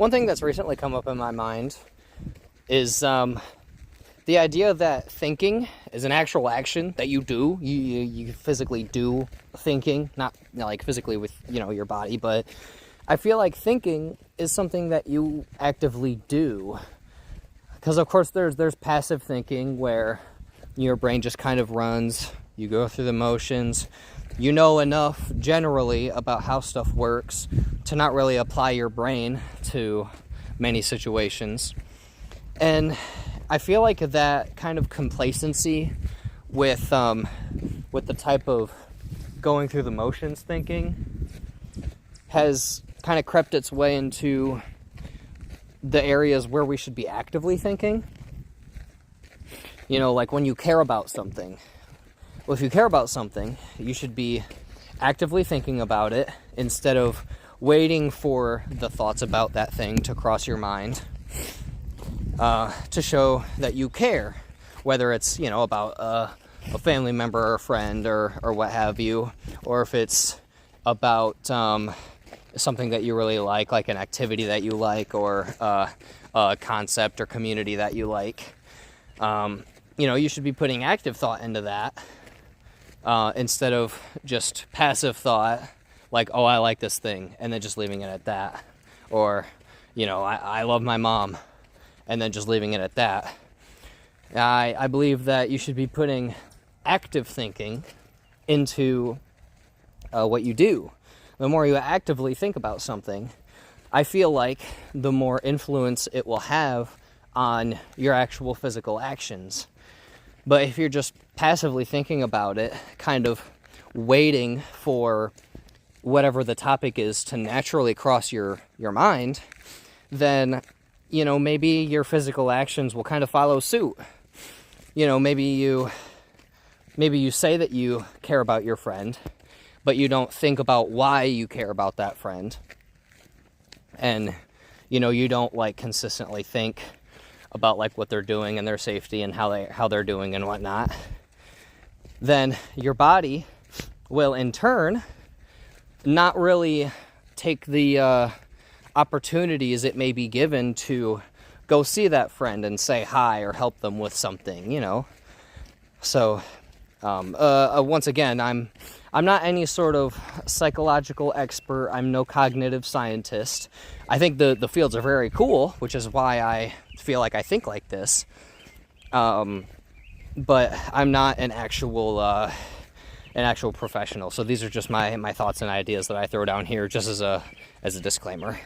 one thing that's recently come up in my mind is the idea that thinking is an actual action that you do. You physically do thinking, not like physically with your body, but I feel like thinking is something that you actively do. Because of course there's passive thinking where your brain just kind of runs, you go through the motions, you know enough generally about how stuff works to not really apply your brain to many situations. And I feel like that kind of complacency with the type of going through the motions thinking has kind of crept its way into the areas where we should be actively thinking. Like when you care about something. Well, if you care about something, you should be actively thinking about it instead of waiting for the thoughts about that thing to cross your mind to show that you care, whether it's about a family member or a friend or what have you, or if it's about something that you really like an activity that you like, or a concept or community that you like. You should be putting active thought into that instead of just passive thought, like, oh, I like this thing, and then just leaving it at that. Or, I love my mom, and then just leaving it at that. I believe that you should be putting active thinking into what you do. The more you actively think about something, I feel like the more influence it will have on your actual physical actions. But if you're just passively thinking about it, kind of waiting for whatever the topic is to naturally cross your mind, then, maybe your physical actions will kind of follow suit. Maybe you say that you care about your friend, but you don't think about why you care about that friend. And, you don't consistently think about what they're doing and their safety and how they're doing and whatnot. Then your body will in turn not really take the opportunities it may be given to go see that friend and say hi or help them with something, So, once again, I'm not any sort of psychological expert. I'm no cognitive scientist. I think the fields are very cool, which is why I feel like I think like this. But I'm not an actual professional. So these are just my thoughts and ideas that I throw down here just as a disclaimer.